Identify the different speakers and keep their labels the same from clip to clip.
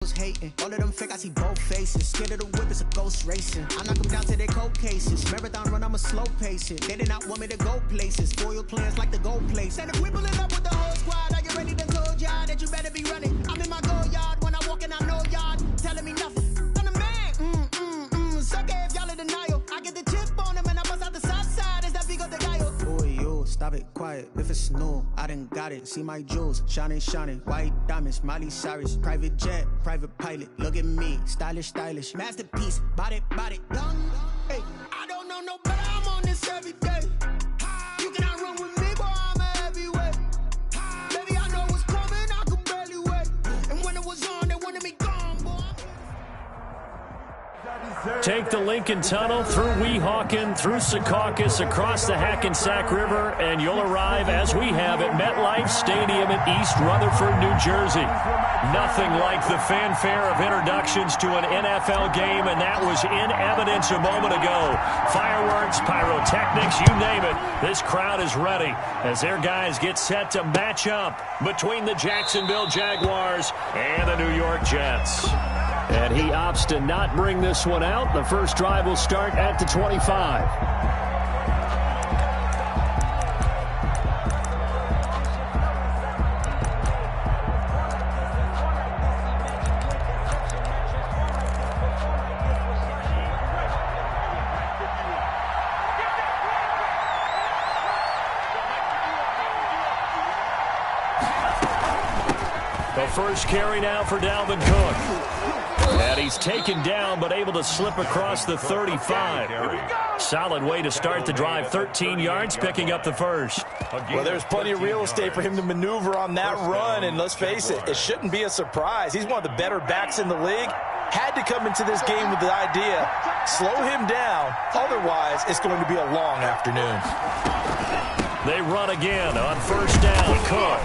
Speaker 1: Hating. All of them fake, I see both faces. Scared of the whip, it's a ghost racing. I knock them down to their cold cases. Marathon run, I'm a slow pace it. They did not want me to go places. Foil plans like the gold place. And if we pulling up with the whole squad, I get ready to told y'all that you better be running. I'm in my go yard when I walk in, I know y'all telling me nothing. I'm the man. Sucker if y'all in denial. I get the chip on them and I bust out the south side. Is that big of the guy? Boy, yo, stop it, quiet. If it's new, I done got it. See my jewels, shining, white diamonds, Miley Cyrus, private jet, private pilot. Look at me, stylish, masterpiece, body, young. Hey, I don't know no better. I'm on this every day. You cannot run with me, boy. I'm a heavyweight. Baby, I know what's coming. I could barely wait. And when it was on, they wanted me gone, boy.
Speaker 2: Take the Lincoln Tunnel through Weehawken, through Secaucus, across the Hackensack River, and you'll arrive, as we have, at MetLife Stadium in East Rutherford, New Jersey. Nothing like the fanfare of introductions to an NFL game, and that was in evidence a moment ago. Fireworks, pyrotechnics, you name it. This crowd is ready as their guys get set to match up between the Jacksonville Jaguars and the New York Jets. And he opts to not bring this one out. The first drive will start at the 25. The first carry now for Dalvin Cook. And he's taken down, but able to slip across the 35. Solid way to start the drive. 13 yards, picking up the first.
Speaker 3: Well, there's plenty of real estate for him to maneuver on that run. And let's face it, it shouldn't be a surprise. He's one of the better backs in the league. Had to come into this game with the idea, slow him down. Otherwise, it's going to be a long afternoon.
Speaker 2: They run again on first down. Cook.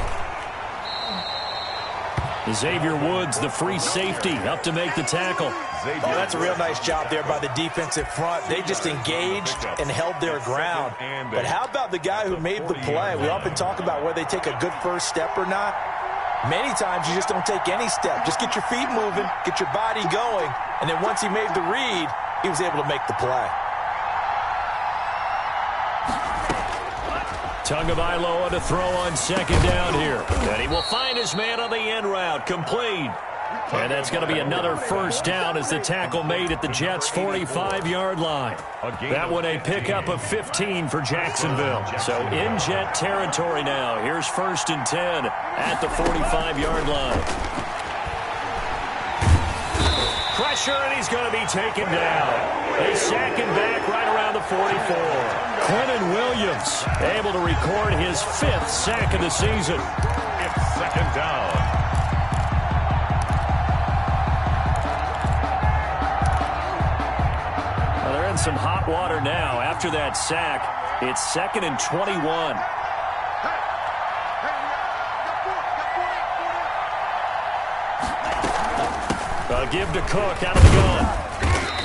Speaker 2: Xavier Woods, the free safety, up to make the tackle.
Speaker 3: Oh, that's a real nice job there by the defensive front. They just engaged and held their ground. But how about the guy who made the play? We often talk about whether they take a good first step or not. Many times you just don't take any step. Just get your feet moving, get your body going, and then once he made the read, he was able to make the play.
Speaker 2: Tagovailoa to throw on second down here. And he will find his man on the end route. Complete. And that's going to be another first down as the tackle made at the Jets' 45-yard line. That one a pickup of 15 for Jacksonville. So in Jet territory now. Here's first and 10 at the 45-yard line. Pressure, and he's going to be taken down. They sack him back right around the 44. Quentin Williams able to record his 5th sack of the season.
Speaker 4: It's second down.
Speaker 2: Well, they're in some hot water now. After that sack, it's 2nd and 21. Give to Cook out of the gun.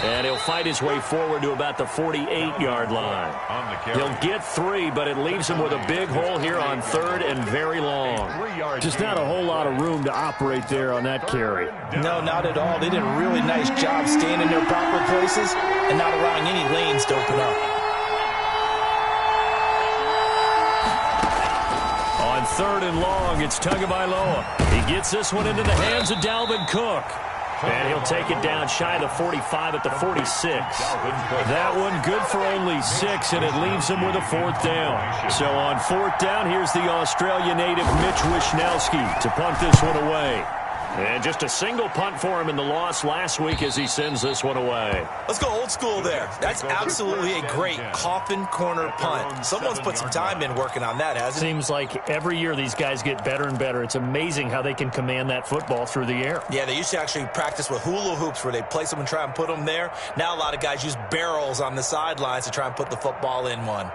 Speaker 2: And he'll fight his way forward to about the 48-yard line. He'll get 3, but it leaves him with a big hole here on 3rd and very long.
Speaker 5: Just not a whole lot of room to operate there on that carry.
Speaker 3: No, not at all. They did a really nice job staying in their proper places and not allowing any lanes to open up.
Speaker 2: On 3rd and long, it's Tagovailoa. He gets this one into the hands of Dalvin Cook. And he'll take it down shy of the 45 at the 46. That one good for only 6, and it leaves him with a 4th down. So on 4th down, here's the Australia native Mitch Wishnowsky to punt this one away. And just a single punt for him in the loss last week as he sends this one away.
Speaker 3: Let's go old school there. That's absolutely a great coffin corner punt. Someone's put some time in working on that, hasn't it?
Speaker 2: Seems like every year these guys get better and better. It's amazing how they can command that football through the air.
Speaker 3: Yeah, they used to actually practice with hula hoops where they place them and try and put them there. Now a lot of guys use barrels on the sidelines to try and put the football in one.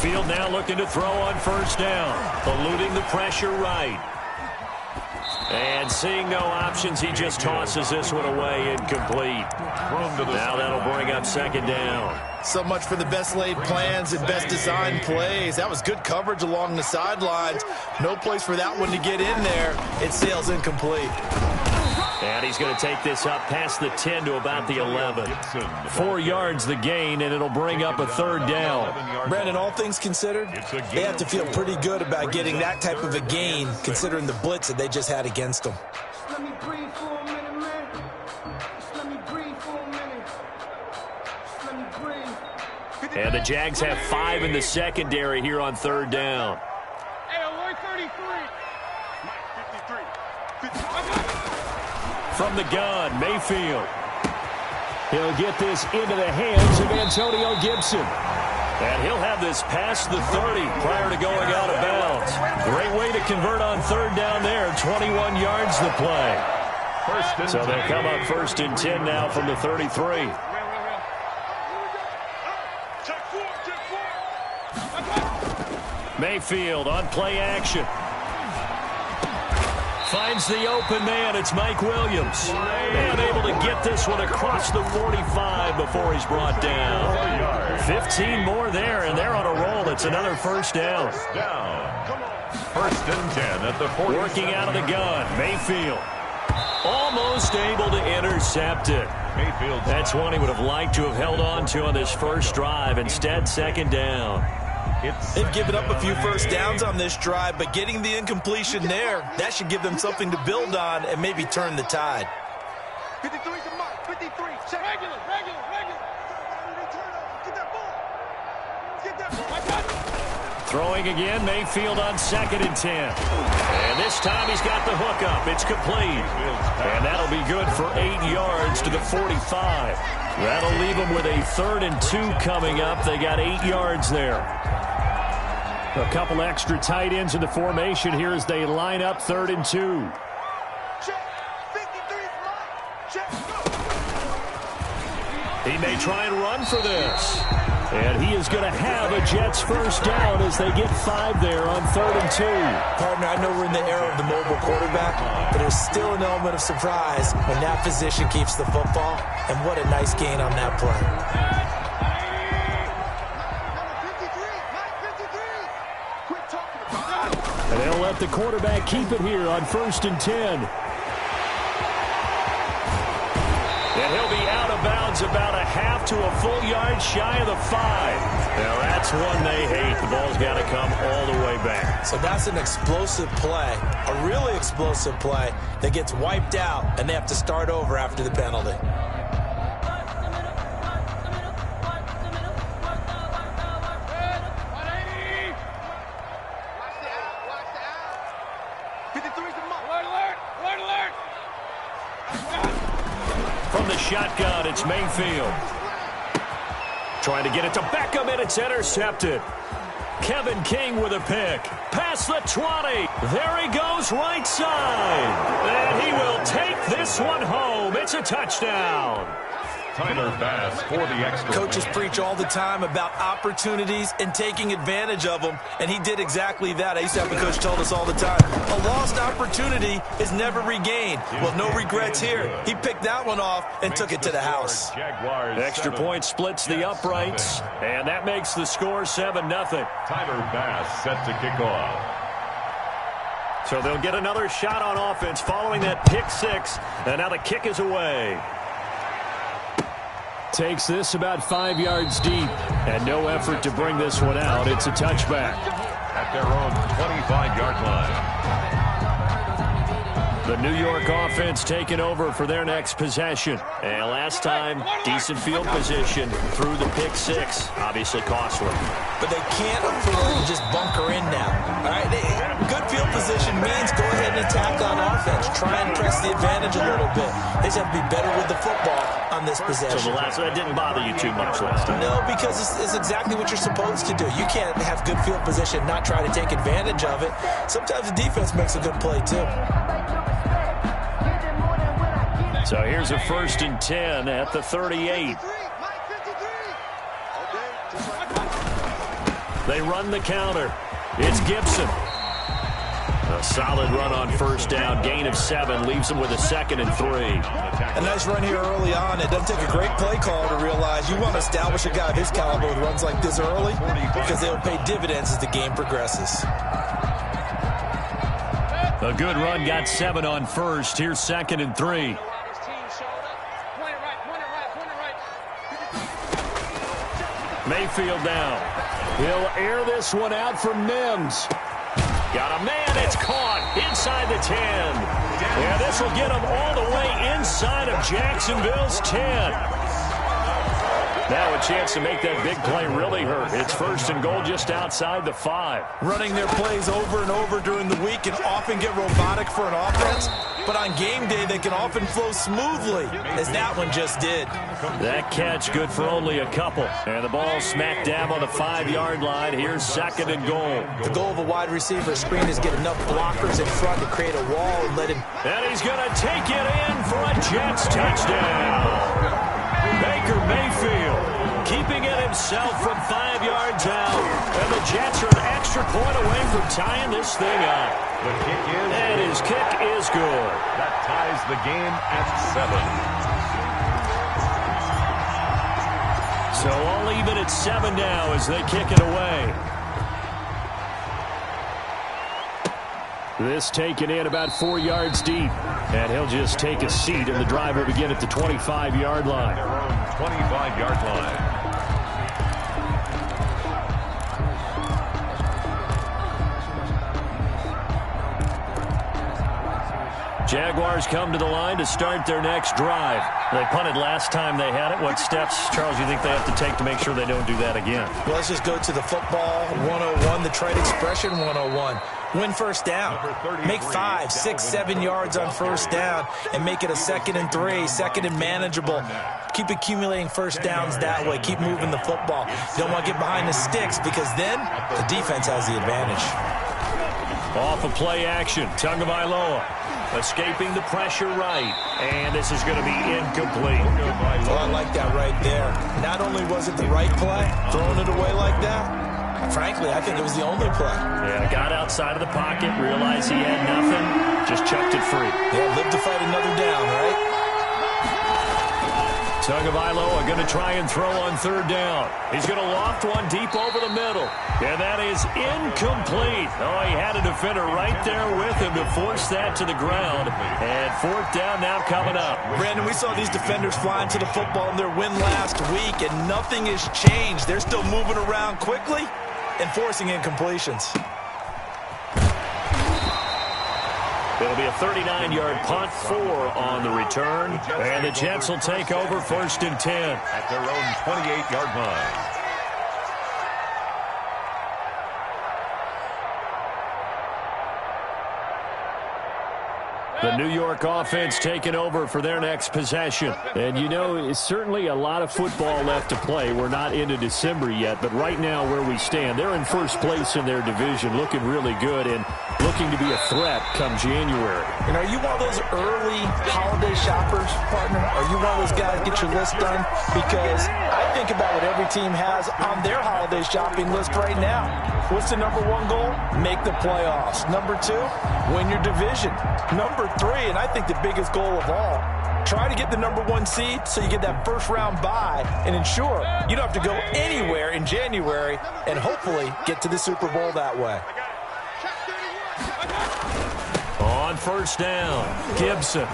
Speaker 2: Mayfield now looking to throw on first down. Eluding the pressure right. And seeing no options, he just tosses this one away incomplete. Now that'll bring up second down.
Speaker 3: So much for the best laid plans and best designed plays. That was good coverage along the sidelines. No place for that one to get in there. It sails incomplete.
Speaker 2: And he's going to take this up past the 10 to about the 11. 4 yards the gain, and it'll bring up a third down.
Speaker 3: Brandon, all things considered, they have to feel pretty good about getting that type of a gain, considering the blitz that they just had against them.
Speaker 6: Let me breathe for a minute, man. Let me breathe for a minute. Let me breathe.
Speaker 2: And the Jags have 5 in the secondary here on third down.
Speaker 6: Hey, 133.
Speaker 2: From the gun, Mayfield. He'll get this into the hands of Antonio Gibson. And he'll have this past the 30 prior to going out of bounds. Great way to convert on third down there. 21 yards the play. So they'll come up first and 10 now from the 33. Mayfield on play action. Finds the open man. It's Mike Williams. And able to get this one across the 45 before he's brought down. 15 more there, and they're on a roll. It's another first down.
Speaker 4: First and 10 at the 40.
Speaker 2: Working out of the gun. Mayfield. Almost able to intercept it. That's one he would have liked to have held on to on this first drive. Instead, second down.
Speaker 3: They've given up a few first downs on this drive, but getting the incompletion there, that should give them something to build on and maybe turn the tide.
Speaker 6: 53 to Mike. 53. Check. Regular. Get that ball.
Speaker 2: Throwing again, Mayfield on second and 10. And this time he's got the hook up. It's complete. And that'll be good for 8 yards to the 45. That'll leave them with a 3rd and 2 coming up. They got 8 yards there. A couple extra tight ends in the formation here as they line up 3rd and 2. He may try and run for this. And he is going to have a Jets first down as they get 5 there on 3rd and 2.
Speaker 3: Partner, I know we're in the era of the mobile quarterback, but there's still an element of surprise when that position keeps the football. And what a nice gain on that play.
Speaker 2: And they'll let the quarterback keep it here on 1st and 10. And he'll be out of bounds about a half to a full yard shy of the 5. Now that's one they hate. The ball's got to come all the way back.
Speaker 3: So that's an explosive play, a really explosive play that gets wiped out, and they have to start over after the penalty.
Speaker 2: From the shotgun, it's Mayfield. Trying to get it to Beckham, and it's intercepted. Kevin King with a pick. Past the 20. There he goes right side. And he will take this one home. It's a touchdown.
Speaker 4: Tyler Bass for the extra.
Speaker 3: Coaches preach all the time about opportunities and taking advantage of them, and he did exactly that. I used to have a coach told us all the time, a lost opportunity is never regained. Well, no regrets here. He picked that one off and took it to the house.
Speaker 2: Extra point splits the uprights, and that makes the score 7-0.
Speaker 4: Tyler Bass set to kick off.
Speaker 2: So they'll get another shot on offense following that pick 6, and now the kick is away. Takes this about 5 yards deep, and no effort to bring this one out. It's a touchback.
Speaker 4: At their own 25-yard line.
Speaker 2: The New York offense taking over for their next possession. And last time, decent field position through the pick 6. Obviously costly.
Speaker 3: But they can't afford to just bunker in now. All right, good field position means go ahead and attack on offense. Try and press the advantage a little bit. They just have to be better with the football on this possession.
Speaker 2: So that didn't bother you too much last time?
Speaker 3: No, because it's exactly what you're supposed to do. You can't have good field position, not try to take advantage of it. Sometimes the defense makes a good play, too.
Speaker 2: So here's a 1st and 10 at the 38. They run the counter. It's Gibson. A solid run on first down. Gain of 7 leaves him with a 2nd and 3.
Speaker 3: A nice run here early on. It doesn't take a great play call to realize you want to establish a guy of his caliber with runs like this early because they'll pay dividends as the game progresses.
Speaker 2: A good run got 7 on first. Here's 2nd and 3. Mayfield down. He'll air this one out for Mims. Got a man. It's caught inside the 10. Yeah, this will get him all the way inside of Jacksonville's 10. Now a chance to make that big play really hurt. It's 1st and goal just outside the 5.
Speaker 3: Running their plays over and over during the week can often get robotic for an offense, but on game day they can often flow smoothly, as that one just did.
Speaker 2: That catch good for only a couple. And the ball smacked dab on the 5-yard line. Here's 2nd and goal.
Speaker 3: The goal of a wide receiver screen is get enough blockers in front to create a wall and let him.
Speaker 2: And he's going to take it in for a Jets touchdown. Baker Mayfield keeping it himself from 5 yards out. And the Jets are an extra point away from tying this thing up.
Speaker 4: The kick is
Speaker 2: and his kick is good.
Speaker 4: That ties the game at 7.
Speaker 2: So all even at 7 now as they kick it away. This taken in about 4 yards deep. And he'll just take a seat, and the drive will begin at the 25-yard line.
Speaker 4: Their own 25-yard line.
Speaker 2: Jaguars come to the line to start their next drive. They punted last time they had it. What steps, Charles, you think they have to take to make sure they don't do that again?
Speaker 3: Well, let's just go to the football 101, the trade expression 101. Win first down. Make 5, 6, 7 yards on first down and make it a 2nd and 3, 2nd and manageable. Keep accumulating first downs that way. Keep moving the football. You don't want to get behind the sticks because then the defense has the advantage.
Speaker 2: Off of play action, Tagovailoa escaping the pressure right. And this is going to be incomplete.
Speaker 3: Well, I like that right there. Not only was it the right play, throwing it away like that, frankly, I think it was the only play.
Speaker 2: Yeah, got outside of the pocket, realized he had nothing, just chucked it free.
Speaker 3: Yeah, live to fight another down, right?
Speaker 2: Tagovailoa going to try and throw on 3rd down. He's going to loft one deep over the middle. And that is incomplete. Oh, he had a defender right there with him to force that to the ground. And 4th down now coming up.
Speaker 3: Brandon, we saw these defenders flying to the football in their win last week, and nothing has changed. They're still moving around quickly and forcing incompletions.
Speaker 2: It'll be a 39-yard punt, 4 on the return. And the Jets will take over 1st and 10.
Speaker 4: At their own 28-yard line.
Speaker 2: The New York offense taking over for their next possession. And, you know, it's certainly a lot of football left to play. We're not into December yet, but right now where we stand, they're in first place in their division, looking really good and looking to be a threat come January.
Speaker 3: And are you one of those early holiday shoppers, partner? Are you one of those guys get your list done? Because I think about what every team has on their holiday shopping list right now. What's the number 1 goal? Make the playoffs. Number 2, win your division. Number 3, and I think the biggest goal of all, try to get the number 1 seed so you get that first-round bye and ensure you don't have to go anywhere in January and hopefully get to the Super Bowl that way.
Speaker 2: On 1st down, Gibson.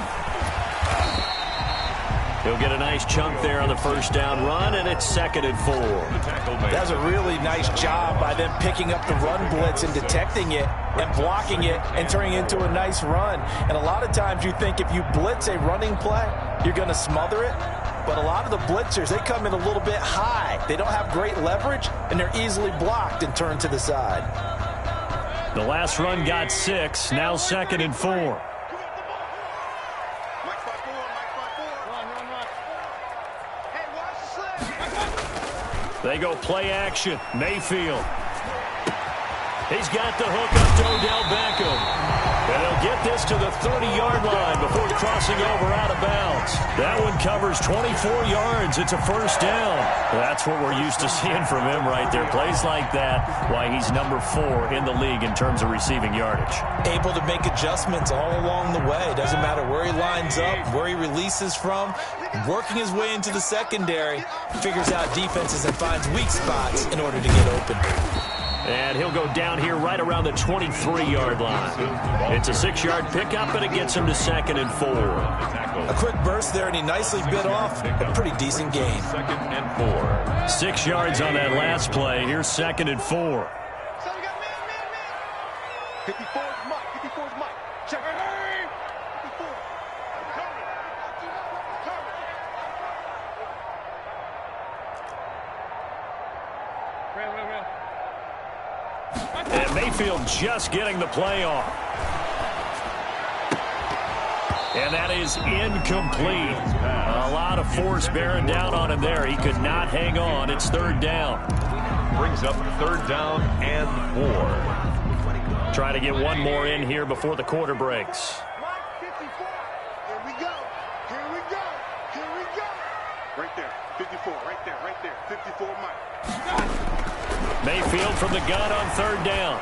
Speaker 2: He'll get a nice chunk there on the 1st down run, and it's 2nd and 4.
Speaker 3: That's a really nice job by them picking up the run blitz and detecting it and blocking it and turning it into a nice run. And a lot of times you think if you blitz a running play, you're going to smother it. But a lot of the blitzers, they come in a little bit high. They don't have great leverage, and they're easily blocked and turned to the side.
Speaker 2: The last run got 6, now 2nd and 4. They go play action. Mayfield. He's got the hook up to Odell Beckham. And he'll get this to the 30-yard line before crossing over out of bounds. That one covers 24 yards. It's a first down. That's what we're used to seeing from him right there. Plays like that, why he's number 4 in the league in terms of receiving yardage.
Speaker 3: Able to make adjustments all along the way. Doesn't matter where he lines up, where he releases from. Working his way into the secondary, figures out defenses and finds weak spots in order to get open.
Speaker 2: And he'll go down here right around the 23-yard line. It's a 6-yard pickup, and it gets him to 2nd and 4.
Speaker 3: A quick burst there, and he nicely bit off a pretty decent gain.
Speaker 4: 2nd and 4.
Speaker 2: 6 yards on that last play. Here's 2nd and 4.
Speaker 6: So we got man. 54 is Mike. 54 is Mike. Check it. 54. Real.
Speaker 2: And Mayfield just getting the play off. And that is incomplete. A lot of force bearing down on him there. He could not hang on. It's 3rd down.
Speaker 4: Brings up 3rd down and 4.
Speaker 2: Try to get one more in here before the quarter breaks.
Speaker 6: Mike, 54. Here we go. Right there. 54. Right there. 54, Mike.
Speaker 2: Mayfield from the gun on 3rd down.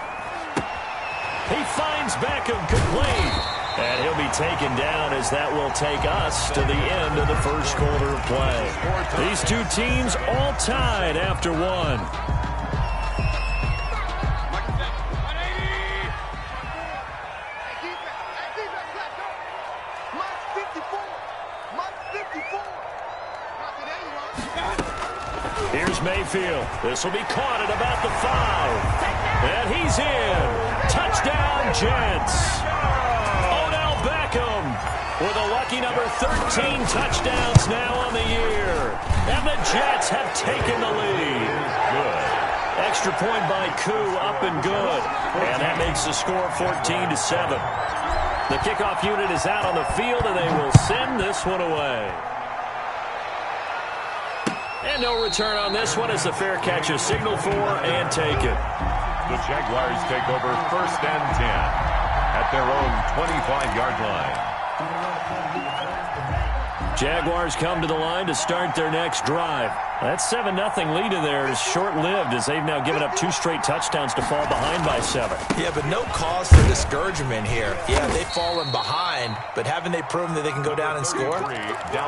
Speaker 2: He finds Beckham complete. And he'll be taken down as that will take us to the end of the first quarter of play. These two teams all tied after one. Here's Mayfield. This will be caught at about the 5. And he's in. Touchdown, Jets. Odell Beckham with a lucky number 13 touchdowns now on the year. And the Jets have taken the lead. Good. Extra point by Koo, up and good. And that makes the score 14-7. The kickoff unit is out on the field, and they will send this one away. And no return on this one as the fair catch is signaled for and taken.
Speaker 4: The Jaguars take over 1st and 10 at their own 25-yard line.
Speaker 2: Jaguars come to the line to start their next drive. That 7-0 lead of theirs is short-lived as they've now given up 2 straight touchdowns to fall behind by 7.
Speaker 3: Yeah, but no cause for discouragement here. Yeah, they've fallen behind, but haven't they proven that they can go down and score?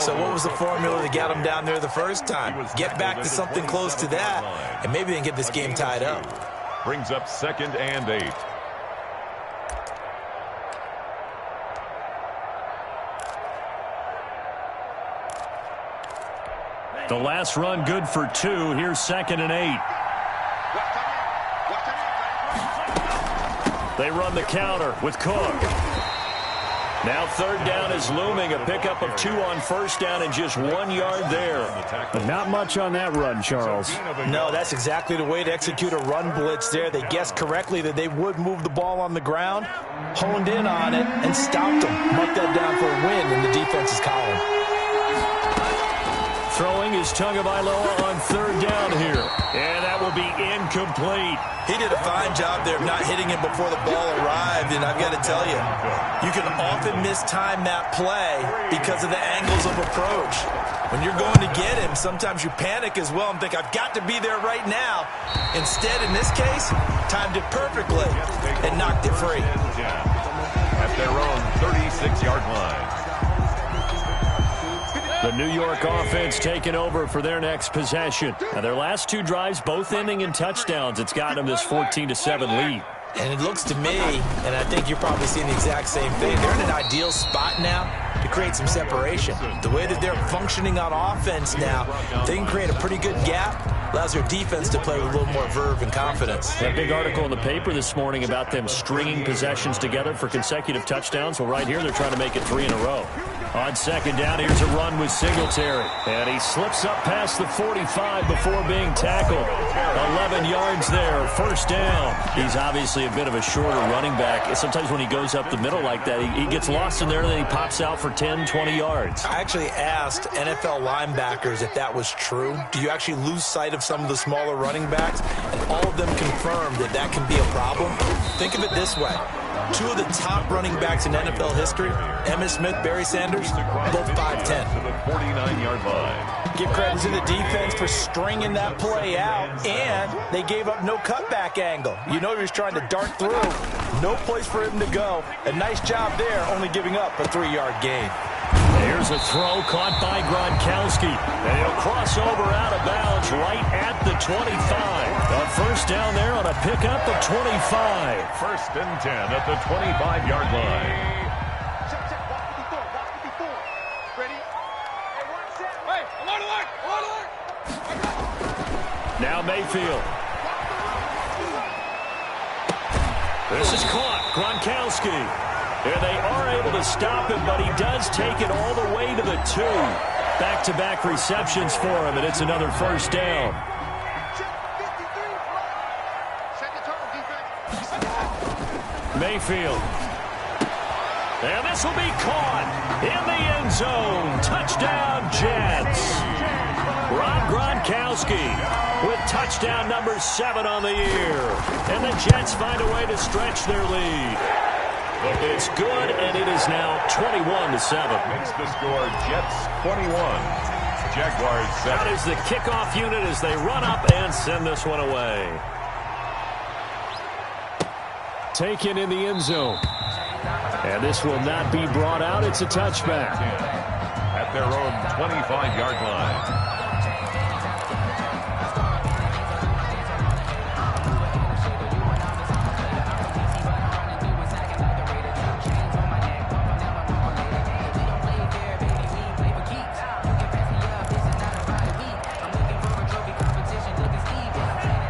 Speaker 3: So what was the formula to get them down there the first time? Get back to something close to that, and maybe they can get this game tied up.
Speaker 4: Brings up 2nd and 8.
Speaker 2: The last run good for 2. Here's 2nd and 8. They run the counter with Cook. Now 3rd down is looming. A pickup of 2 on 1st down and just 1 yard there.
Speaker 5: But not much on that run, Charles.
Speaker 3: No, that's exactly the way to execute a run blitz there. They guessed correctly that they would move the ball on the ground, honed in on it, and stopped them. Marked that down for a win in the defense's column.
Speaker 2: Throwing is Tagovailoa on 3rd down here. And that will be incomplete.
Speaker 3: He did a fine job there of not hitting him before the ball arrived, and I've got to tell you, you can often mistime that play because of the angles of approach. When you're going to get him, sometimes you panic as well and think, I've got to be there right now. Instead, in this case, timed it perfectly and knocked it free.
Speaker 4: At their own 36-yard line.
Speaker 2: The New York offense taking over for their next possession. Now, their last 2 drives, both ending in touchdowns. It's gotten them this 14-7 lead.
Speaker 3: And it looks to me, and I think you're probably seeing the exact same thing, they're in an ideal spot now to create some separation. The way that they're functioning on offense now, they can create a pretty good gap. Allows their defense to play with a little more verve and confidence.
Speaker 2: That big article in the paper this morning about them stringing possessions together for consecutive touchdowns. Well, right here, they're trying to make it 3 in a row. On 2nd down, here's a run with Singletary. And he slips up past the 45 before being tackled. 11 yards there, 1st down. He's obviously a bit of a shorter running back. Sometimes when he goes up the middle like that, he gets lost in there, and then he pops out for 10, 20 yards.
Speaker 3: I actually asked NFL linebackers if that was true. Do you actually lose sight of some of the smaller running backs? And all of them confirmed that that can be a problem. Think of it this way. Two of the top running backs in NFL history, Emmitt Smith, Barry Sanders, both 5'10".
Speaker 4: To the 49-yard line.
Speaker 3: Give credit to the defense for stringing that play out, and they gave up no cutback angle. You know he was trying to dart through. No place for him to go. A nice job there, only giving up a 3-yard gain.
Speaker 2: Here's a throw caught by Gronkowski. And he'll cross over out of bounds right at the 25. A first down there on a pickup of 25.
Speaker 4: First and 10 at the 25-yard line.
Speaker 2: Now Mayfield. This is caught. Gronkowski. And they are able to stop him, but he does take it all the way to the 2. Back-to-back receptions for him, and it's another first down. Mayfield. And this will be caught in the end zone. Touchdown, Jets. Rob Gronkowski with touchdown number 7 on the year. And the Jets find a way to stretch their lead. It's good, and it is now 21-7.
Speaker 4: Makes the score Jets 21. Jaguars 7.
Speaker 2: That is the kickoff unit as they run up and send this one away. Taken in the end zone. And this will not be brought out. It's a touchback.
Speaker 4: At their own 25-yard line.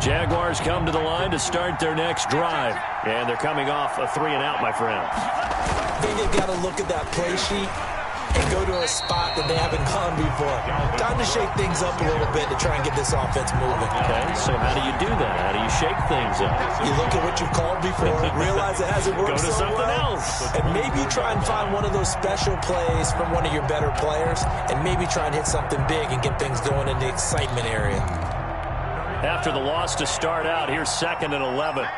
Speaker 2: Jaguars come to the line to start their next drive. And they're coming off a 3-and-out, my friend.
Speaker 3: I think they've got to look at that play sheet and go to a spot that they haven't gone before. Time to shake things up a little bit to try and get this offense moving.
Speaker 2: Okay, so how do you do that? How do you shake things up?
Speaker 3: You look at what you've called before, realize it hasn't worked
Speaker 2: Go to
Speaker 3: so
Speaker 2: something
Speaker 3: well,
Speaker 2: else.
Speaker 3: and maybe try and find one of those special plays from one of your better players, and maybe try and hit something big and get things going in the excitement area.
Speaker 2: After the loss to start out, here's 2nd and 11.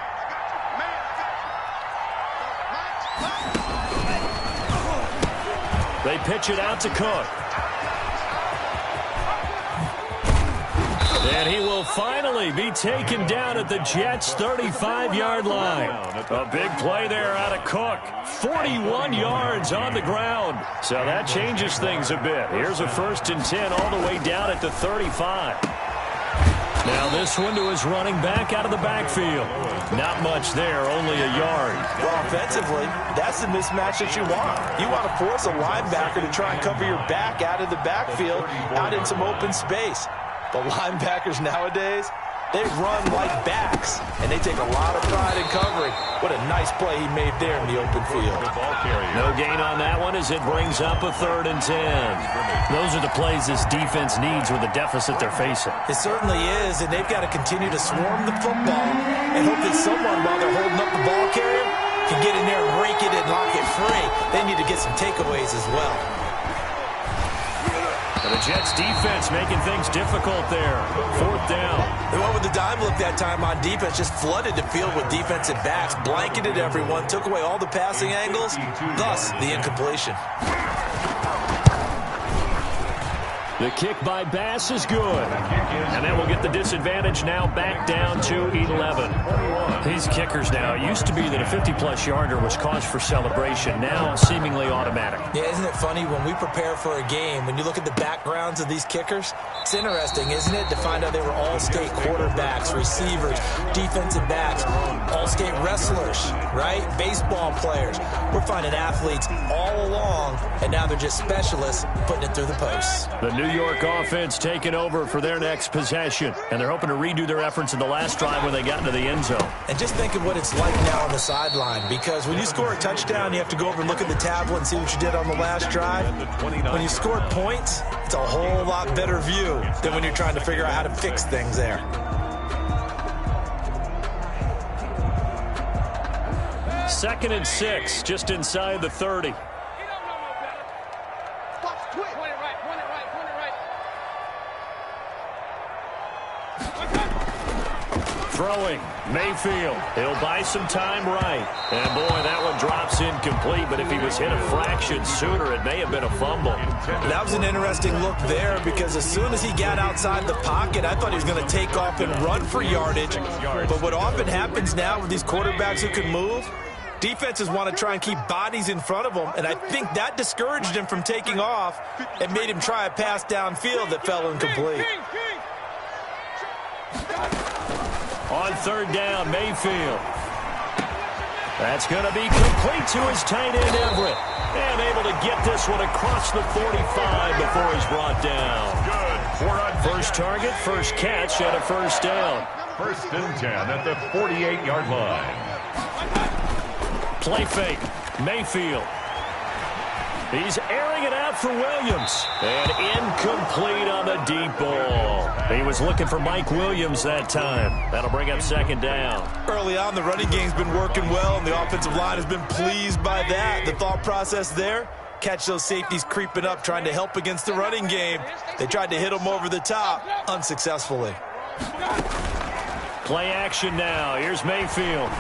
Speaker 2: They pitch it out to Cook. And he will finally be taken down at the Jets' 35-yard line. A big play there out of Cook. 41 yards on the ground. So that changes things a bit. Here's a 1st and 10 all the way down at the 35. Now this one to his running back out of the backfield. Not much there, only a yard.
Speaker 3: Well, offensively, that's the mismatch that you want. You want to force a linebacker to try and cover your back out of the backfield, out in some open space. But linebackers nowadays, they run like backs, and they take a lot of pride in covering. What a nice play he made there in the open field.
Speaker 2: No gain on that one as it brings up a 3rd and 10. Those are the plays this defense needs with the deficit they're facing.
Speaker 3: It certainly is, and they've got to continue to swarm the football and hope that someone, while they're holding up the ball carrier, can get in there and rake it and lock it free. They need to get some takeaways as well.
Speaker 2: And the Jets defense making things difficult there. 4th down.
Speaker 3: They went with the dime look that time on defense, just flooded the field with defensive backs, blanketed everyone, took away all the passing angles, thus the incompletion.
Speaker 2: The kick by Bass is good. And that will get the disadvantage now back down to 11. These kickers now, it used to be that a 50-plus yarder was cause for celebration. Now seemingly automatic.
Speaker 3: Yeah, isn't it funny when we prepare for a game, when you look at the backgrounds of these kickers, it's interesting, isn't it, to find out they were all-state quarterbacks, receivers, defensive backs, all-state wrestlers, right? Baseball players. We're finding athletes all along, and now they're just specialists putting it through the posts.
Speaker 2: The New York offense taking over for their next possession, and they're hoping to redo their efforts in the last drive when they got into the end zone.
Speaker 3: And just think of what it's like now on the sideline, because when you score a touchdown, you have to go over and look at the tablet and see what you did on the last drive. When you score points, it's a whole lot better view than when you're trying to figure out how to fix things there.
Speaker 2: Second and 6, just inside the 30. throwing. Mayfield. He'll buy some time right. And, boy, that one drops incomplete. But if he was hit a fraction sooner, it may have been a fumble.
Speaker 3: That was an interesting look there because as soon as he got outside the pocket, I thought he was going to take off and run for yardage. But what often happens now with these quarterbacks who can move, defenses want to try and keep bodies in front of them, and I think that discouraged him from taking off and made him try a pass downfield that fell incomplete.
Speaker 2: On third down, Mayfield. That's going to be complete to his tight end, Everett. And able to get this one across the 45 before he's brought down. Good. First target, first catch, and a first down.
Speaker 4: First and 10 at the 48-yard line.
Speaker 2: Play fake. Mayfield. He's airing it out for Williams. And incomplete on the deep ball. He was looking for Mike Williams that time. That'll bring up second down.
Speaker 3: Early on, the running game's been working well, and the offensive line has been pleased by that. The thought process there, catch those safeties creeping up, trying to help against the running game. They tried to hit them over the top, unsuccessfully.
Speaker 2: Play action now. Here's Mayfield.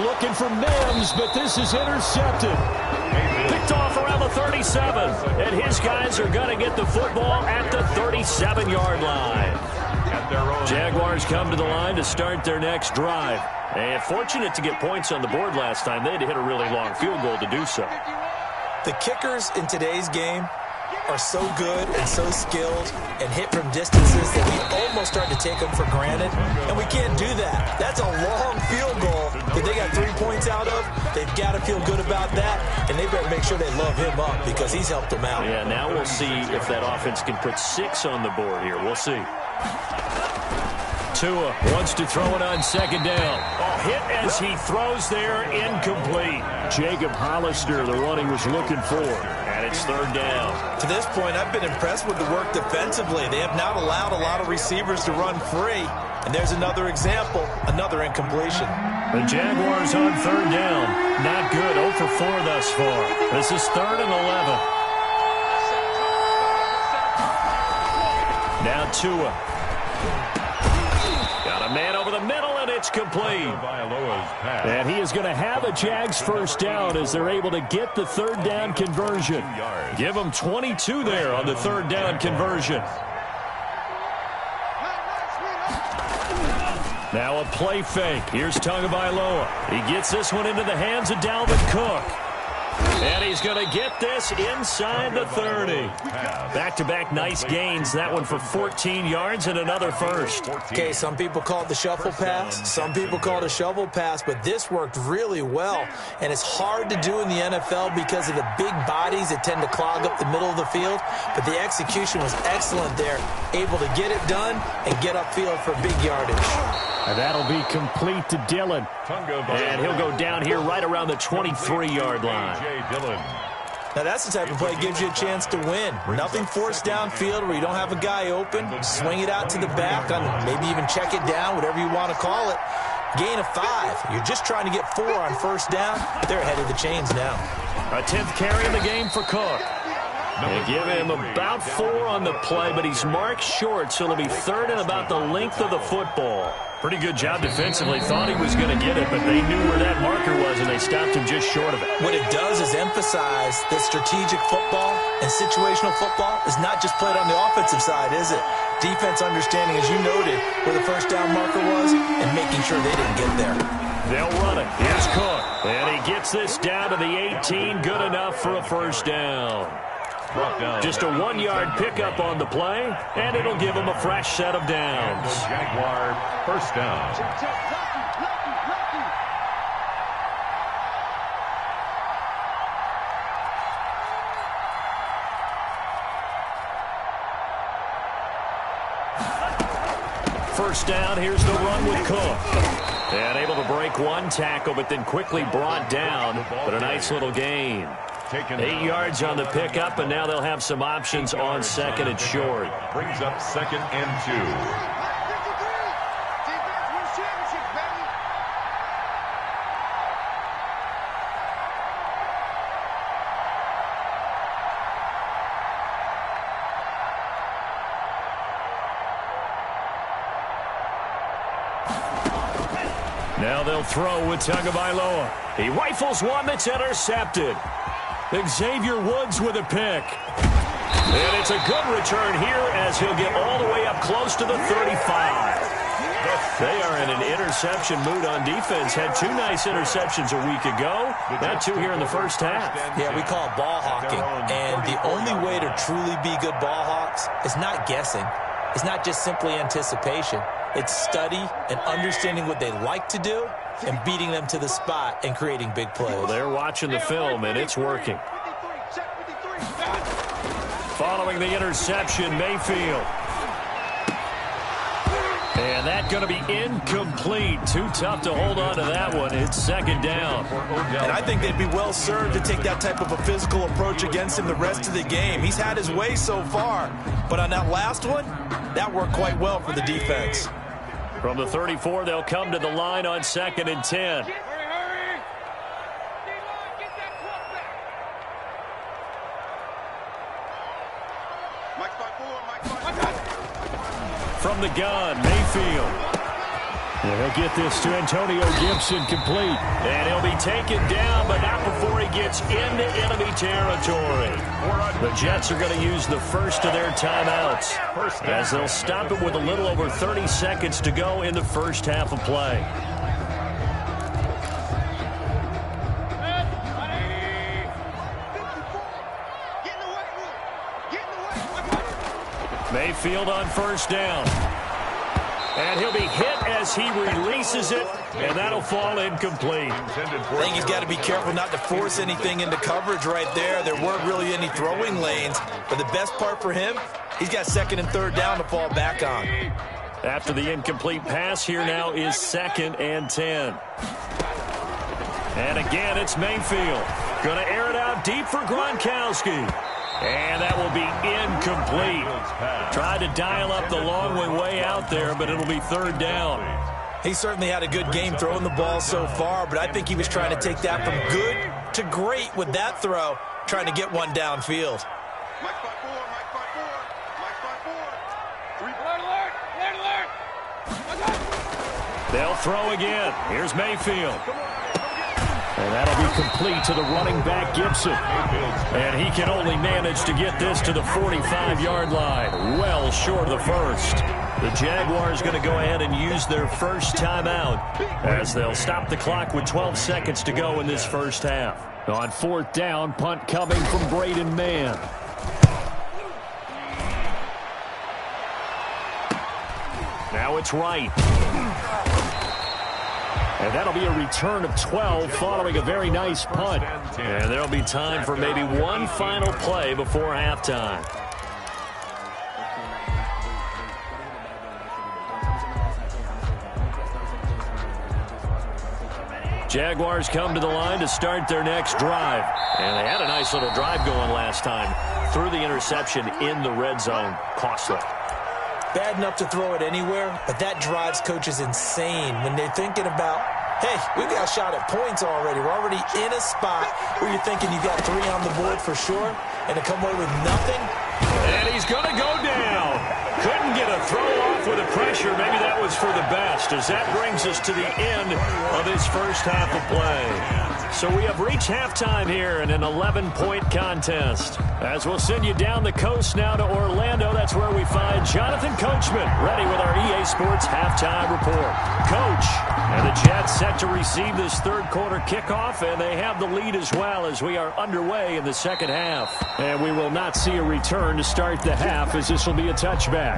Speaker 2: Looking for Mims, but this is intercepted. Picked off around the 37. And his guys are going to get the football at the 37-yard line. Jaguars come to the line to start their next drive. And fortunate to get points on the board last time. They had to hit a really long field goal to do so.
Speaker 3: The kickers in today's game are so good and so skilled and hit from distances that we almost start to take them for granted, and we can't do that. That's a long field goal that they got 3 points out of. They've got to feel good about that, and they better make sure they love him up because he's helped them out.
Speaker 2: Yeah, now we'll see if that offense can put 6 on the board here. We'll see. Tua wants to throw it on second down. Hit as he throws there, incomplete.
Speaker 5: Jacob Hollister, the one he was looking for.
Speaker 2: And it's third down.
Speaker 3: To this point, I've been impressed with the work defensively. They have not allowed a lot of receivers to run free. And there's another example, another incompletion.
Speaker 2: The Jaguars on third down. Not good, 0 for 4 thus far. This is 3rd and 11. Now Tua. Got a man over the middle, and it's complete. And he is going to have a Jags first down as they're able to get the third down conversion. Give them 22 there on the third down conversion. Now a play fake. Here's Tagovailoa. He gets this one into the hands of Dalvin Cook. And he's going to get this inside the 30. Back-to-back nice gains. That one for 14 yards and another first.
Speaker 3: Okay, some people call it the shuffle pass. Some people call it a shovel pass, but this worked really well. And it's hard to do in the NFL because of the big bodies that tend to clog up the middle of the field. But the execution was excellent there. Able to get it done and get upfield for big yardage.
Speaker 5: And that'll be complete to Dillon.
Speaker 2: And he'll go down here right around the 23-yard line.
Speaker 3: Now that's the type of play that gives you a chance to win. Nothing forced downfield where you don't have a guy open. Swing it out to the back, maybe even check it down, whatever you want to call it. Gain of 5. You're just trying to get 4 on first down. They're ahead of the chains now.
Speaker 2: A 10th carry in the game for Cook. They give him about 4 on the play, but he's marked short, so it'll be 3rd and about the length of the football. Pretty good job defensively. Thought he was going to get it, but they knew where that marker was, and they stopped him just short of it.
Speaker 3: What it does is emphasize that strategic football and situational football is not just played on the offensive side, is it? Defense understanding, as you noted, where the first down marker was and making sure they didn't get there.
Speaker 2: They'll run it. Here's Cook. And he gets this down to the 18. Good enough for a first down. Just a 1-yard pickup on the play, and it'll give him a fresh set of downs.
Speaker 4: Jaguar first down.
Speaker 2: First down, here's the run with Cook. And able to break one tackle, but then quickly brought down. But a nice little gain. 8 yards on the pickup, and now they'll have some options on second and short.
Speaker 4: Brings up 2nd and 2.
Speaker 2: Now they'll throw with Tagovailoa. He rifles one that's intercepted. Xavier Woods with a pick. And it's a good return here as he'll get all the way up close to the 35. They are in an interception mood on defense. Had 2 nice interceptions a week ago. Had 2 here in the first half.
Speaker 3: Yeah, we call it ball hawking. And the only way to truly be good ball hawks is not guessing. It's not just simply anticipation. It's study and understanding what they like to do and beating them to the spot and creating big plays.
Speaker 2: Well, they're watching the film, and it's working. Following the interception, Mayfield. And that's going to be incomplete. Too tough to hold on to that one. It's second down.
Speaker 3: And I think they'd be well served to take that type of a physical approach against him the rest of the game. He's had his way so far. But on that last one, that worked quite well for the defense.
Speaker 2: From the 34, they'll come to the line on 2nd and 10. From the gun, Mayfield. And he'll get this to Antonio Gibson complete. And he'll be taken down, but not before he gets into enemy territory. The Jets are going to use the first of their timeouts as they'll stop it with a little over 30 seconds to go in the first half of play. Mayfield on first down. And he'll be hit as he releases it, and that'll fall incomplete.
Speaker 3: I think he's got to be careful not to force anything into coverage right there. There weren't really any throwing lanes, but the best part for him, he's got 2nd and 3rd down to fall back on.
Speaker 2: After the incomplete pass, here now is 2nd and 10. And again, it's Mayfield. Going to air it out deep for Gronkowski. And that will be incomplete. Tried to dial up the long way out there, but it'll be 3rd down.
Speaker 3: He certainly had a good game throwing the ball so far, but I think he was trying to take that from good to great with that throw, trying to get one downfield.
Speaker 2: They'll throw again. Here's Mayfield. And that'll be complete to the running back, Gibson. And he can only manage to get this to the 45-yard line. Well short of the first. The Jaguars going to go ahead and use their first timeout as they'll stop the clock with 12 seconds to go in this first half. On 4th down, punt coming from Braden Mann. Now it's Wright. And that'll be a return of 12 following a very nice punt. And there'll be time for maybe one final play before halftime. Jaguars come to the line to start their next drive. And they had a nice little drive going last time. Threw the interception in the red zone. Costly.
Speaker 3: Bad enough to throw it anywhere, but that drives coaches insane when they're thinking about, hey, we've got a shot at points already. We're already in a spot where you're thinking you got 3 on the board for sure, and to come away with nothing.
Speaker 2: And he's going to go down. Couldn't get a throw off with the pressure. Maybe that was for the best, as that brings us to the end of this first half of play. So we have reached halftime here in an 11-point contest. As we'll send you down the coast now to Orlando, that's where we find Jonathan Coachman ready with our EA Sports halftime report. Coach, and the Jets set to receive this 3rd quarter kickoff, and they have the lead as well as we are underway in the second half. And we will not see a return to start the half, as this will be a touchback.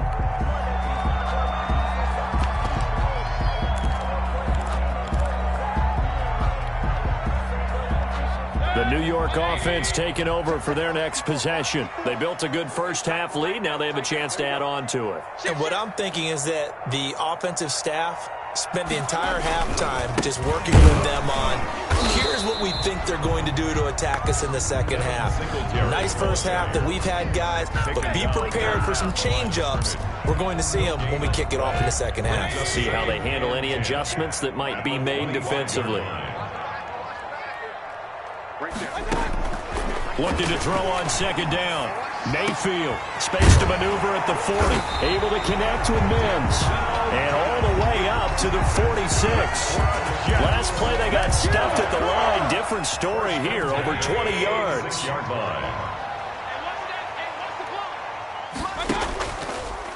Speaker 2: The New York offense taking over for their next possession. They built a good first half lead. Now they have a chance to add on to it.
Speaker 3: And what I'm thinking is that the offensive staff spent the entire halftime just working with them on, here's what we think they're going to do to attack us in the second half. Nice first half that we've had, guys, but be prepared for some change-ups. We're going to see them when we kick it off in the second half.
Speaker 2: See how they handle any adjustments that might be made defensively. Looking to throw on 2nd down. Mayfield, space to maneuver at the 40. Able to connect with Mims. And all the way up up to the 46. Last play, they got stuffed at the line. Different story here, over 20 yards.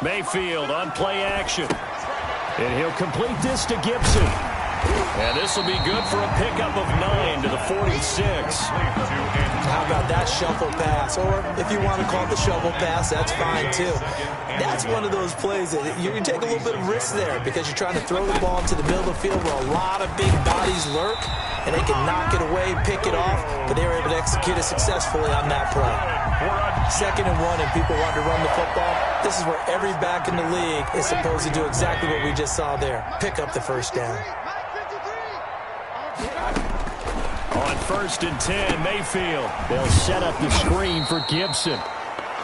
Speaker 2: Mayfield on play action. And he'll complete this to Gibson. And this will be good for a pickup of 9 to the 46.
Speaker 3: How about that shuffle pass? Or if you want to call it the shovel pass, that's fine too. That's one of those plays that you can take a little bit of risk there because you're trying to throw the ball into the middle of the field where a lot of big bodies lurk, and they can knock it away, pick it off, but they were able to execute it successfully on that play. 2nd and 1, and people want to run the football. This is where every back in the league is supposed to do exactly what we just saw there. Pick up the first down.
Speaker 2: On 1st and 10, Mayfield. They'll set up the screen for Gibson.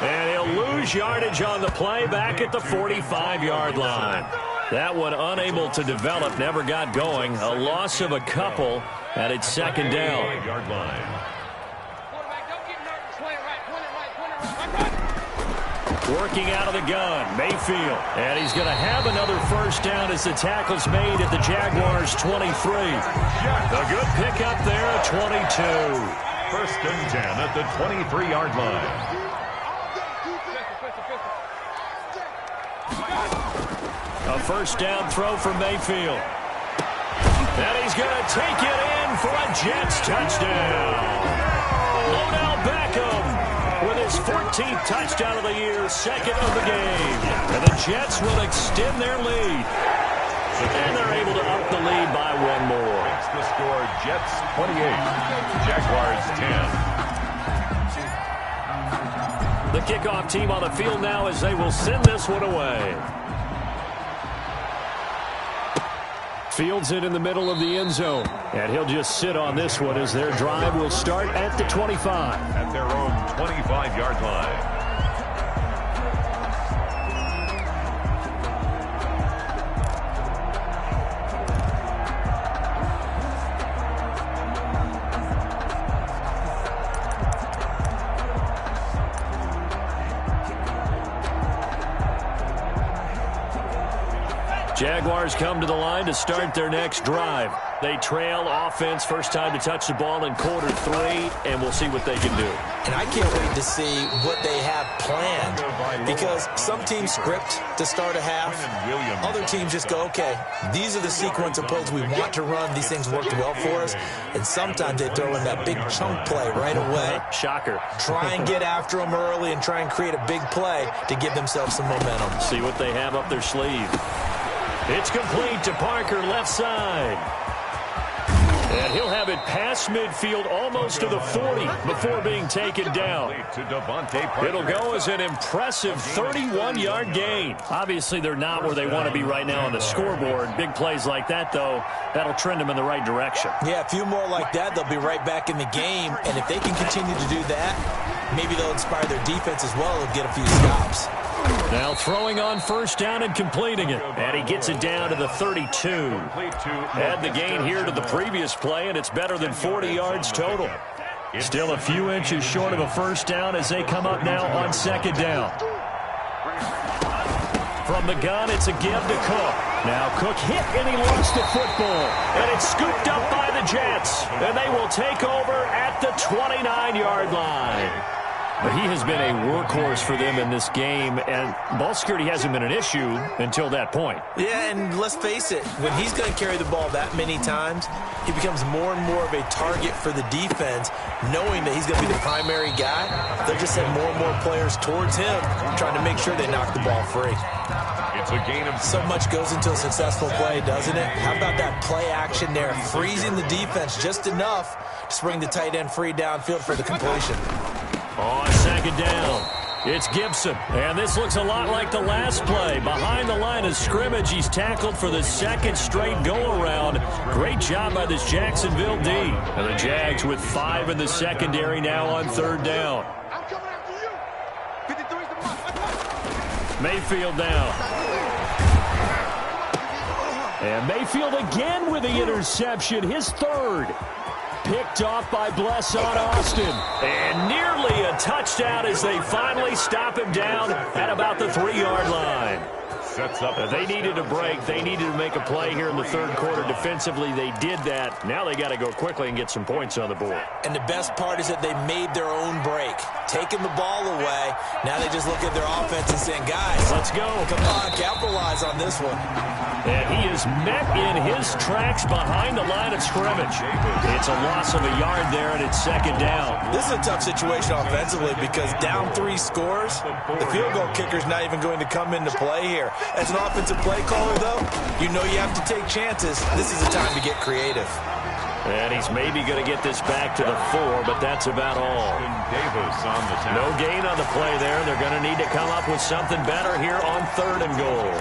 Speaker 2: And he'll lose yardage on the play back at the 45-yard line. That one unable to develop, never got going. A loss of a couple, and it's 2nd down. Yard line. Working out of the gun, Mayfield. And he's going to have another first down as the tackle's made at the Jaguars' 23. A good pickup there at 22.
Speaker 4: 1st and 10 at the 23-yard line.
Speaker 2: A first down throw for Mayfield. And he's going to take it in for a Jets touchdown. Odell Beckham with his 14th touchdown of the year, 2nd of the game. And the Jets will extend their lead. And they're able to up the lead by 1 more.
Speaker 4: It's the score, Jets 28, Jaguars 10.
Speaker 2: The kickoff team on the field now as they will send this one away. Fields it in the middle of the end zone. And he'll just sit on this one as their drive will start at the 25.
Speaker 4: At their own 25-yard line.
Speaker 2: Jaguars come to the line to start their next drive. They trail offense, first time to touch the ball in quarter 3, and we'll see what they can do.
Speaker 3: And I can't wait to see what they have planned, because some teams script to start a half. Other teams just go, okay, these are the sequence of plays we want to run. These things worked well for us. And sometimes they throw in that big chunk play right away.
Speaker 2: Shocker.
Speaker 3: Try and get after them early and try and create a big play to give themselves some momentum.
Speaker 2: See what they have up their sleeve. It's complete to Parker, left side. And he'll have it past midfield, almost to the 40 before being taken down. It'll go as an impressive 31-yard gain. Obviously, they're not where they want to be right now on the scoreboard. Big plays like that, though, that'll trend them in the right direction.
Speaker 3: Yeah, a few more like that, they'll be right back in the game. And if they can continue to do that, maybe they'll inspire their defense as well and get a few stops.
Speaker 2: Now throwing on first down and completing it. And he gets it down to the 32. Add the gain here to the previous play, and it's better than 40 yards total. Still a few inches short of a first down as they come up now on 2nd down. From the gun, it's a give to Cook. Now Cook hit, and he lost the football. And it's scooped up by the Jets. And they will take over at the 29-yard line. But he has been a workhorse for them in this game, and ball security hasn't been an issue until that point.
Speaker 3: Yeah, and let's face it, when he's going to carry the ball that many times, he becomes more and more of a target for the defense, knowing that he's going to be the primary guy. They'll just send more and more players towards him, trying to make sure they knock the ball free.
Speaker 4: It's a gain of
Speaker 3: so much goes into a successful play, doesn't it? How about that play action there, freezing the defense just enough to bring the tight end free downfield for the completion.
Speaker 2: On 2nd down, it's Gibson. And this looks a lot like the last play. Behind the line of scrimmage, he's tackled for the 2nd straight go-around. Great job by this Jacksonville D. And the Jags with 5 in the secondary now on 3rd down. Mayfield down. And Mayfield again with the interception, his 3rd. Picked off by Bless on Austin. And nearly a touchdown as they finally stop him down at about the 3-yard line.
Speaker 4: sets up.
Speaker 2: They needed a break. They needed to make a play here in the third quarter. Defensively, they did that. Now they got to go quickly and get some points on the board.
Speaker 3: And the best part is that they made their own break, taking the ball away. Now they just look at their offense and saying, guys,
Speaker 2: let's go.
Speaker 3: Come on, capitalize on this one.
Speaker 2: And he is met in his tracks behind the line of scrimmage. It's a loss of a yard there, and it's second down.
Speaker 3: This is a tough situation offensively because down 3 scores, the field goal kicker's not even going to come into play here. As an offensive play caller, though, you know you have to take chances. This is the time to get creative.
Speaker 2: And he's maybe going to get this back to the 4, but that's about all. No gain on the play there. They're going to need to come up with something better here on 3rd and goal.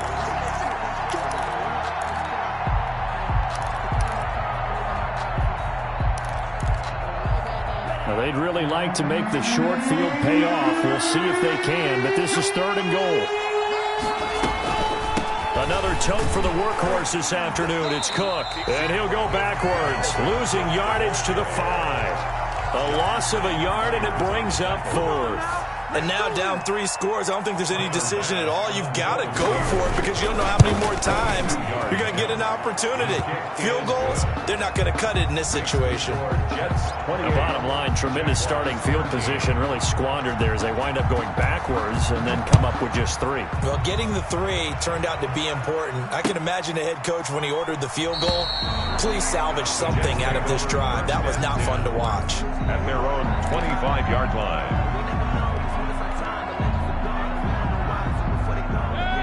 Speaker 2: Well, they'd really like to make the short field pay off. We'll see if they can, but this is 3rd and goal. Another tote for the workhorse this afternoon. It's Cook, and he'll go backwards, losing yardage to the 5. A loss of a yard, and it brings up 4th.
Speaker 3: And now down 3 scores, I don't think there's any decision at all. You've got to go for it because you don't know how many more times you're going to get an opportunity. Field goals, they're not going to cut it in this situation.
Speaker 2: The bottom line, tremendous starting field position, really squandered there as they wind up going backwards and then come up with just 3.
Speaker 3: Well, getting the 3 turned out to be important. I can imagine the head coach when he ordered the field goal. Please salvage something out of this drive. That was not fun to watch.
Speaker 4: At their own 25-yard line.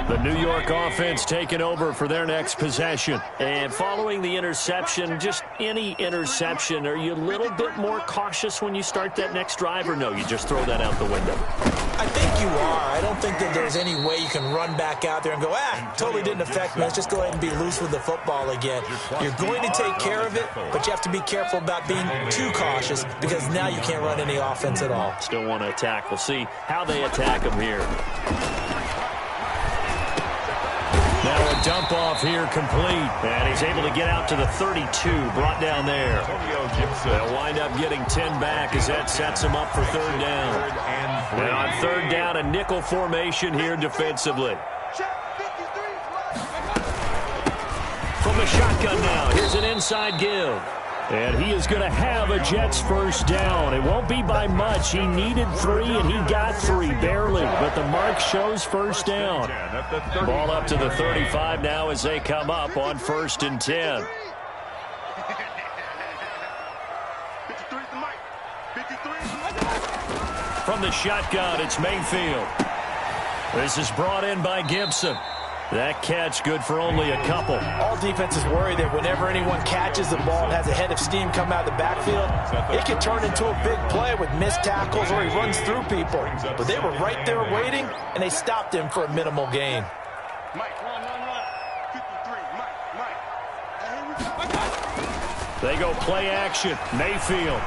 Speaker 2: The New York offense taking over for their next possession. And following the interception, just any interception, are you a little bit more cautious when you start that next drive, or no, you just throw that out the window?
Speaker 3: I think you are. I don't think that there's any way you can run back out there and go, totally didn't affect me. Let's just go ahead and be loose with the football again. You're going to take care of it, but you have to be careful about being too cautious because now you can't run any offense at all.
Speaker 2: Still want to attack. We'll see how they attack them here. Now a dump off here complete. And he's able to get out to the 32, brought down there. They'll wind up getting 10 back as that sets him up for 3rd down. And on 3rd down, a nickel formation here defensively. From the shotgun now, here's an inside give. And he is going to have a Jets first down. It won't be by much. He needed 3, and he got 3, barely. But the mark shows first down. Ball up to the 35 now as they come up on 1st and 10. From the shotgun, it's Mayfield. This is brought in by Gibson. That catch good for only a couple.
Speaker 3: All defenses worry that whenever anyone catches the ball and has a head of steam come out of the backfield, it can turn into a big play with missed tackles or he runs through people. But they were right there waiting, and they stopped him for a minimal gain.
Speaker 2: They go play action. Mayfield.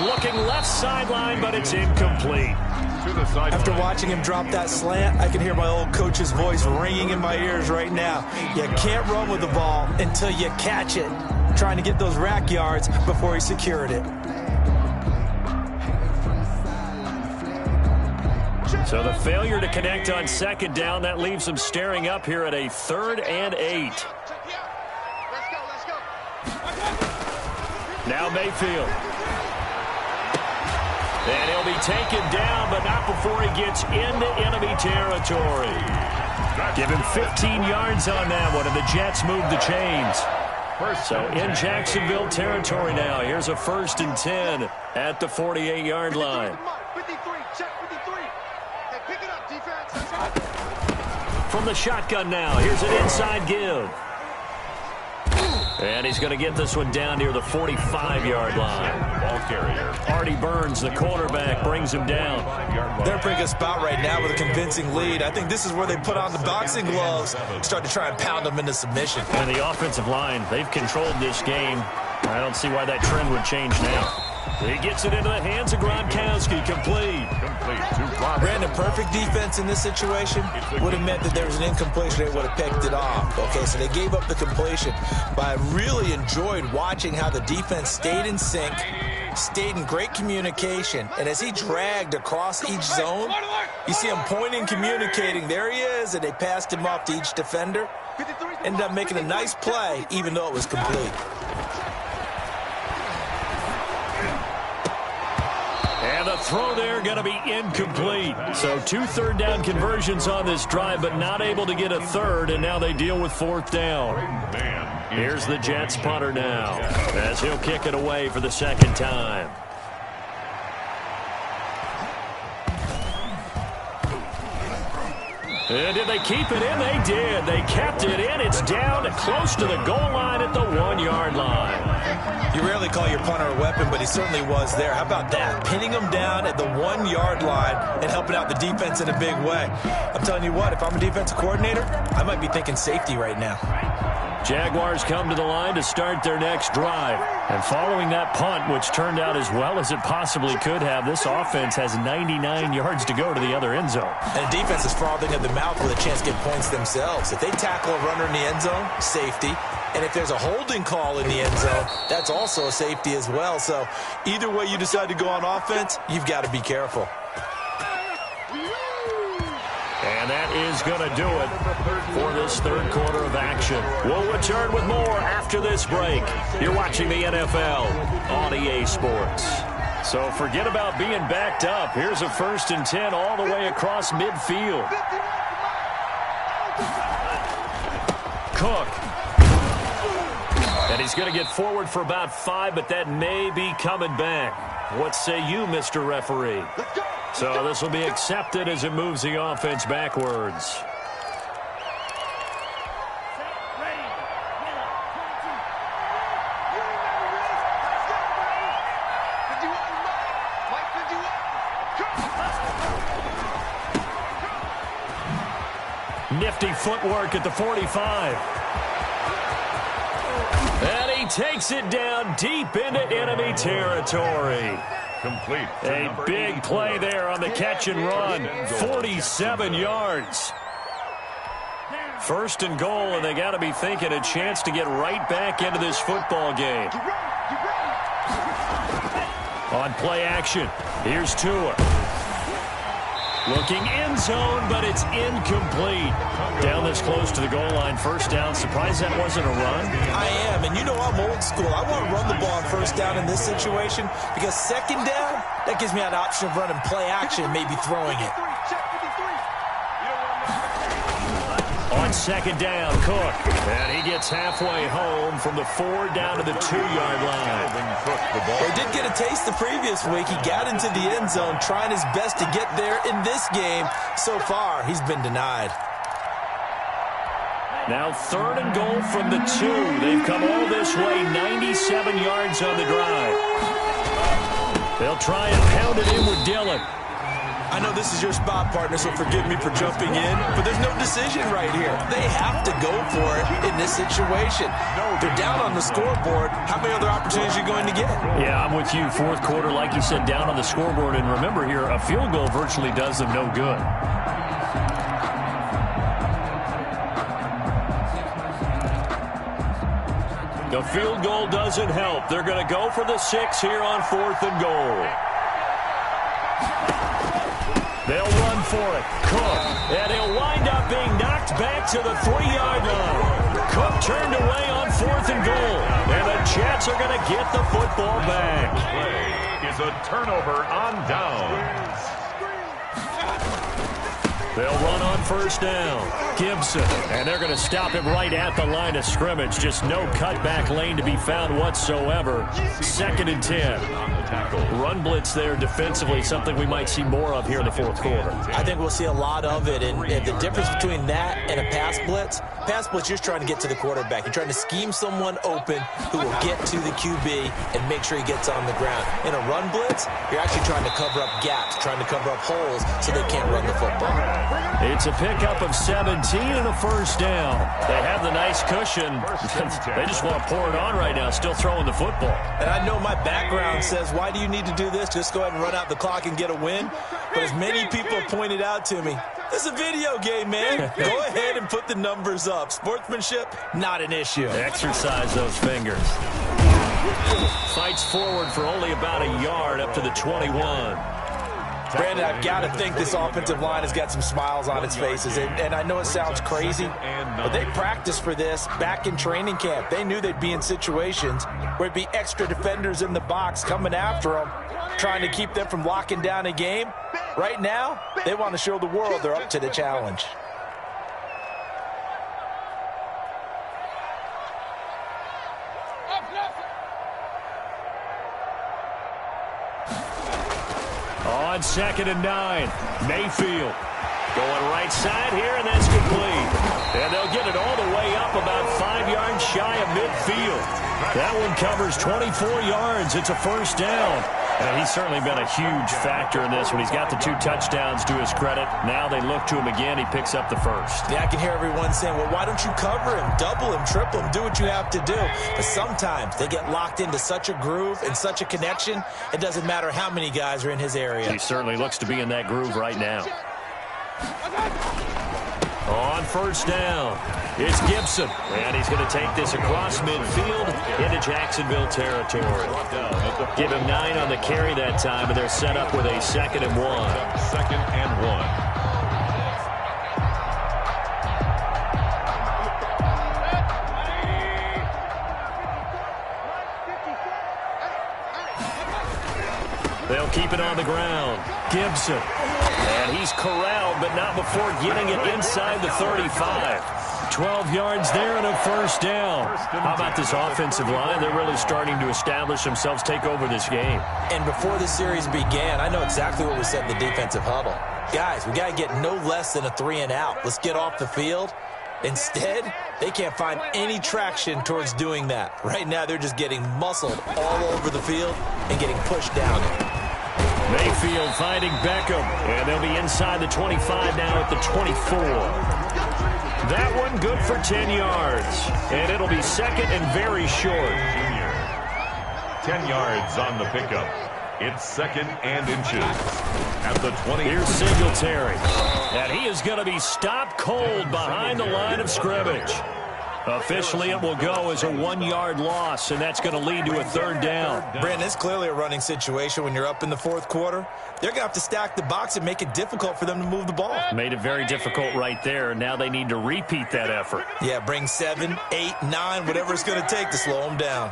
Speaker 2: Looking left sideline, but it's incomplete.
Speaker 3: After watching him drop that slant, I can hear my old coach's voice ringing in my ears right now. You can't run with the ball until you catch it. Trying to get those rack yards before he secured it.
Speaker 2: So the failure to connect on 2nd down, that leaves them staring up here at a 3rd and 8. Now Mayfield. And he'll be taken down, but not before he gets into enemy territory. Give him 15 yards on that one, and the Jets move the chains. So in Jacksonville territory now. Here's a 1st and 10 at the 48-yard line. From the shotgun now, here's an inside give. And he's going to get this one down near the 45-yard line.
Speaker 4: Ball carrier.
Speaker 2: Artie Burns, the quarterback, brings him down.
Speaker 3: They're in a pretty good spot right now with a convincing lead. I think this is where they put on the boxing gloves, start to try and pound them into submission.
Speaker 2: And the offensive line, they've controlled this game. I don't see why that trend would change now. He gets it into the hands of Gronkowski, complete.
Speaker 3: Brandon, perfect defense in this situation would have meant that there was an incompletion. They would have picked it off. Okay, so they gave up the completion. But I really enjoyed watching how the defense stayed in sync, stayed in great communication, and as he dragged across each zone, you see him pointing, communicating. There he is, and they passed him off to each defender. Ended up making a nice play, even though it was complete.
Speaker 2: And the throw there going to be incomplete. So 2 third-down conversions on this drive, but not able to get a third, and now they deal with 4th down. Here's the Jets punter now, as he'll kick it away for the 2nd time. And did they keep it in? They did. They kept it in. It's down close to the goal line at the 1-yard line.
Speaker 3: You rarely call your punter a weapon, but he certainly was there. How about that? Pinning him down at the 1-yard line and helping out the defense in a big way. I'm telling you what, if I'm a defensive coordinator, I might be thinking safety right now.
Speaker 2: Jaguars come to the line to start their next drive. And following that punt, which turned out as well as it possibly could have, this offense has 99 yards to go to the other end zone.
Speaker 3: And the defense is frothing at the mouth with a chance to get points themselves. If they tackle a runner in the end zone, safety. And if there's a holding call in the end zone, that's also a safety as well. So either way you decide to go on offense, you've got to be careful.
Speaker 2: And that is going to do it for this 3rd quarter of action. We'll return with more after this break. You're watching the NFL on EA Sports. So forget about being backed up. Here's a 1st and 10 all the way across midfield. Cook. And he's going to get forward for about 5, but that may be coming back. What say you, Mr. Referee? So this will be accepted as it moves the offense backwards. Nifty footwork at the 45. And he takes it down deep into enemy territory.
Speaker 4: Complete.
Speaker 2: A big play there on the catch and run. 47 yards. 1st and goal, and they got to be thinking a chance to get right back into this football game. On play action, here's Tua. Looking end zone, but it's incomplete. Down this close to the goal line, 1st down. Surprised that wasn't a run?
Speaker 3: I am, and you know I'm old school. I want to run the ball on 1st down in this situation because 2nd down, that gives me an option of running play action and maybe throwing it.
Speaker 2: On 2nd down, Cook. And he gets halfway home from the 4 down to the 2-yard line.
Speaker 3: He did get a taste the previous week. He got into the end zone trying his best to get there in this game. So far, he's been denied.
Speaker 2: Now 3rd and goal from the 2. They've come all this way, 97 yards on the drive. They'll try and pound it in with Dillon.
Speaker 3: I know this is your spot, partner, so forgive me for jumping in, but there's no decision right here. They have to go for it in this situation. They're down on the scoreboard. How many other opportunities are you going to get?
Speaker 2: Yeah, I'm with you. 4th quarter, like you said, down on the scoreboard. And remember here, a field goal virtually does them no good. The field goal doesn't help. They're going to go for the 6 here on 4th and goal. They'll run for it. Cook. And he'll wind up being knocked back to the 3-yard line. Cook turned away on 4th and goal. And the Jets are going to get the football back.
Speaker 4: Play is a turnover on downs.
Speaker 2: They'll run on 1st down. Gibson. And they're going to stop him right at the line of scrimmage. Just no cutback lane to be found whatsoever. 2nd and 10. Run blitz there defensively, something we might see more of here in the 4th quarter.
Speaker 3: I think we'll see a lot of it. And the difference between that and a pass blitz, you're just trying to get to the quarterback. You're trying to scheme someone open who will get to the QB and make sure he gets on the ground. In a run blitz, you're actually trying to cover up gaps, trying to cover up holes so they can't run the football.
Speaker 2: It's a pickup of 17 and a 1st down. They have the nice cushion. They just want to pour it on right now, still throwing the football.
Speaker 3: And I know my background says, why do you need to do this? Just go ahead and run out the clock and get a win. But as many people pointed out to me, this is a video game, man. Go ahead and put the numbers up. Sportsmanship, not an issue.
Speaker 2: Exercise those fingers. Fights forward for only about a yard up to the 21.
Speaker 3: Brandon, I've got to think this offensive line has got some smiles on its faces. And I know it sounds crazy, but they practiced for this back in training camp. They knew they'd be in situations where it'd be extra defenders in the box coming after them, trying to keep them from locking down a game. Right now, they want to show the world they're up to the challenge.
Speaker 2: On 2nd and 9, Mayfield going right side here, and that's complete. And they'll get it all the way up about 5 yards shy of midfield. That one covers 24 yards. It's a first down. And he's certainly been a huge factor in this when he's got the 2 touchdowns to his credit. Now they look to him again. He picks up the first.
Speaker 3: Yeah, I can hear everyone saying, well, why don't you cover him, double him, triple him, do what you have to do. But sometimes they get locked into such a groove and such a connection, it doesn't matter how many guys are in his area.
Speaker 2: He certainly looks to be in that groove right now. On first down, it's Gibson. And he's going to take this across midfield into Jacksonville territory. Give him 9 on the carry that time, and they're set up with a 2nd and 1.
Speaker 4: 2nd and 1.
Speaker 2: They'll keep it on the ground. Gibson. And he's corralled, but not before getting it inside the 35. 12 yards there and a first down. How about this offensive line? They're really starting to establish themselves, take over this game.
Speaker 3: And before the series began, I know exactly what we said in the defensive huddle. Guys, we got to get no less than a 3 and out. Let's get off the field. Instead, they can't find any traction towards doing that. Right now, they're just getting muscled all over the field and getting pushed down.
Speaker 2: Mayfield finding Beckham, and they'll be inside the 25 now at the 24. That one good for 10 yards, and it'll be 2nd and very short.
Speaker 4: 10 yards on the pickup. It's 2nd and inches at the 20.
Speaker 2: Here's Singletary, and he is going to be stopped cold behind the line of scrimmage. Officially, it will go as a 1-yard loss, and that's going to lead to a 3rd down.
Speaker 3: Brandon, it's clearly a running situation when you're up in the 4th quarter. They're going to have to stack the box and make it difficult for them to move the ball.
Speaker 2: Made it very difficult right there. Now they need to repeat that effort.
Speaker 3: Yeah, bring 7, 8, 9, whatever it's going to take to slow them down.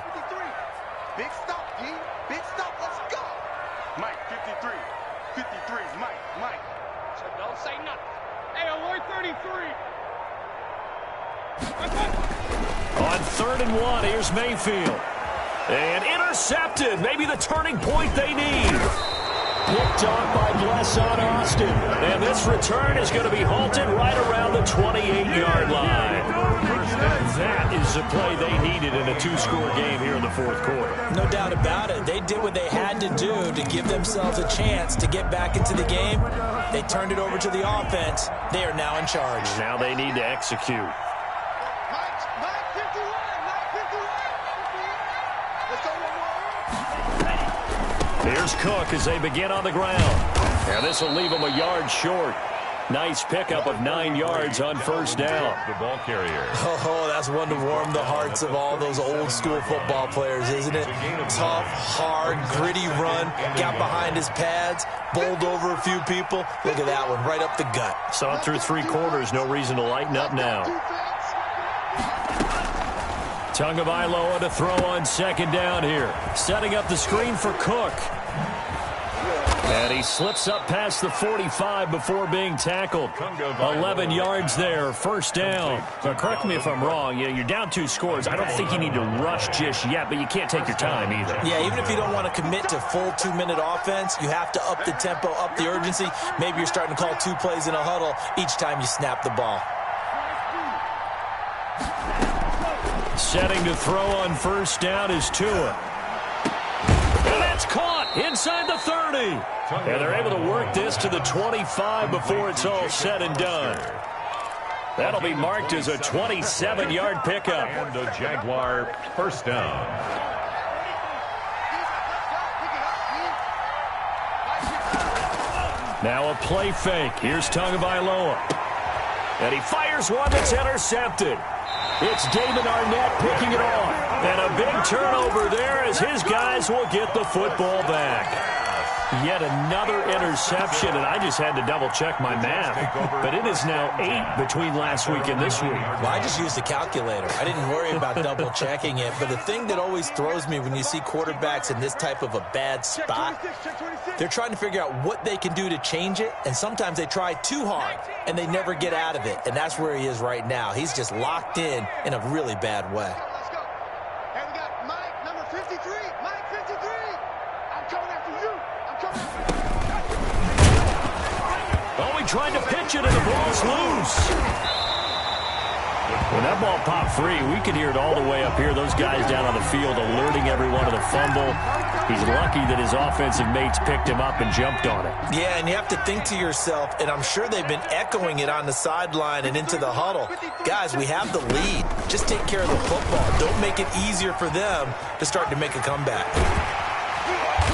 Speaker 6: Big stop, G. Big stop. Let's go. Mike, 53. 53. Mike. So don't say nothing. Hey, avoid 33.
Speaker 2: On 3rd and 1, here's Mayfield. And intercepted. Maybe the turning point they need. Picked off by Blesson Austin. And this return is going to be halted right around the 28-yard line. That is the play they needed in a 2-score game here in the 4th quarter.
Speaker 3: No doubt about it. They did what they had to do to give themselves a chance to get back into the game. They turned it over to the offense. They are now in charge.
Speaker 2: Now they need to execute. Here's Cook as they begin on the ground. And this will leave them a yard short. Nice pickup of 9 yards on first down.
Speaker 4: The ball carrier.
Speaker 3: Oh, that's one to warm the hearts of all those old-school football players, isn't it? Tough, hard, gritty run. Got behind his pads, bowled over a few people. Look at that one, right up the gut.
Speaker 2: Saw it through 3 quarters. No reason to lighten up now. Tagovailoa to throw on 2nd down here. Setting up the screen for Cook. And he slips up past the 45 before being tackled. 11 yards there, first down. So correct me if I'm wrong. You're down 2 scores. I don't think you need to rush just yet, but you can't take your time either.
Speaker 3: Yeah, even if you don't want to commit to full 2-minute offense, you have to up the tempo, up the urgency. Maybe you're starting to call 2 plays in a huddle each time you snap the ball.
Speaker 2: Setting to throw on first down is Tua. And that's caught inside the 30. And they're able to work this to the 25 before it's all said and done. That'll be marked as a 27-yard pickup.
Speaker 4: And the Jaguar first down.
Speaker 2: Now a play fake. Here's Tagovailoa. And he fires one that's intercepted. It's David Arnett picking it off. And a big turnover there as his guys will get the football back. Yet another interception, and I just had to double-check my math. But it is now 8 between last week and this week.
Speaker 3: Well, I just used a calculator. I didn't worry about double-checking it. But the thing that always throws me when you see quarterbacks in this type of a bad spot, they're trying to figure out what they can do to change it, and sometimes they try too hard, and they never get out of it. And that's where he is right now. He's just locked in a really bad way.
Speaker 6: Let's go. And we got Mike, number 53. Mike, 53. I'm coming after you. I'm coming after you.
Speaker 2: Oh, he tried to pitch it, and the ball's loose. When that ball popped free, we could hear it all the way up here. Those guys down on the field alerting everyone of the fumble. He's lucky that his offensive mates picked him up and jumped on it.
Speaker 3: Yeah, and you have to think to yourself, and I'm sure they've been echoing it on the sideline and into the huddle. Guys, we have the lead. Just take care of the football. Don't make it easier for them to start to make a comeback.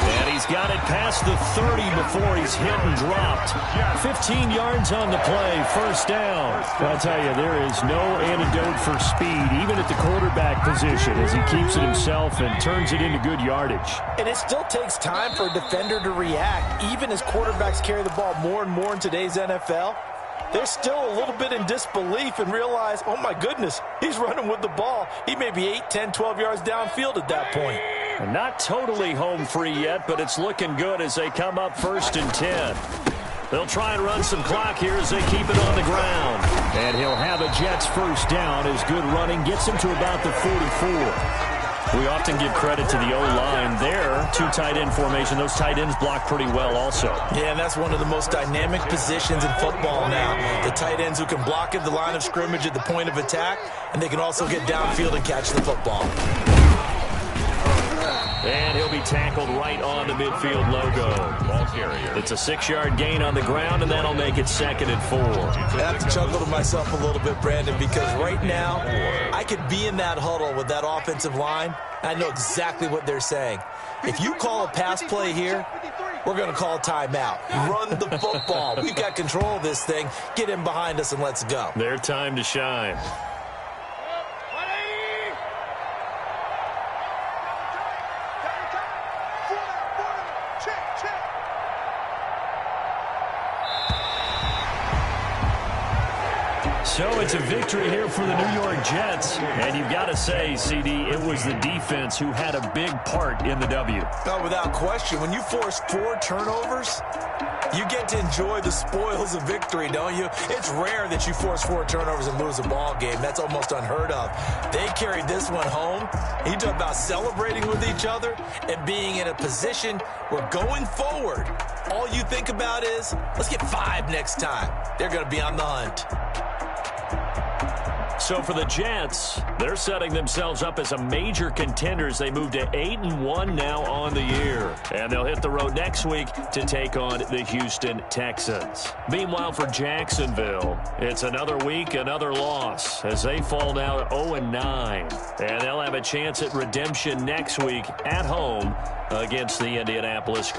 Speaker 2: And he's got it past the 30 before he's hit and dropped. 15 yards on the play, first down. I'll tell you, there is no antidote for speed, even at the quarterback position, as he keeps it himself and turns it into good yardage.
Speaker 3: And it still takes time for a defender to react. Even as quarterbacks carry the ball more and more in today's NFL, they're still a little bit in disbelief and realize, oh my goodness, he's running with the ball. He may be 8, 10, 12 yards downfield at that point.
Speaker 2: And not totally home free yet, but it's looking good as they come up 1st and 10. They'll try and run some clock here as they keep it on the ground. And he'll have a Jets first down as good running gets him to about the 44. We often give credit to the O-line there. 2 tight end formation. Those tight ends block pretty well also.
Speaker 3: Yeah, and that's one of the most dynamic positions in football now. The tight ends who can block at the line of scrimmage at the point of attack, and they can also get downfield and catch the football.
Speaker 2: And he'll be tackled right on the midfield logo.
Speaker 4: Ball carrier.
Speaker 2: It's a 6-yard gain on the ground, and that'll make it 2nd and 4.
Speaker 3: I have to chuckle to myself a little bit, Brandon, because right now I could be in that huddle with that offensive line, and I know exactly what they're saying. If you call a pass play here, we're going to call timeout. Run the football. We've got control of this thing. Get in behind us and let's go.
Speaker 2: Their time to shine. So it's a victory here for the New York Jets. And you've got to say, CD, it was the defense who had a big part in the W.
Speaker 3: Oh, without question. When you force 4 turnovers, you get to enjoy the spoils of victory, don't you? It's rare that you force 4 turnovers and lose a ball game. That's almost unheard of. They carried this one home. You talk about celebrating with each other and being in a position where going forward, all you think about is, let's get 5 next time. They're going to be on the hunt.
Speaker 2: So for the Jets, they're setting themselves up as a major contender as they move to 8-1 now on the year. And they'll hit the road next week to take on the Houston Texans. Meanwhile, for Jacksonville, it's another week, another loss as they fall now to 0-9. And they'll have a chance at redemption next week at home against the Indianapolis Colts.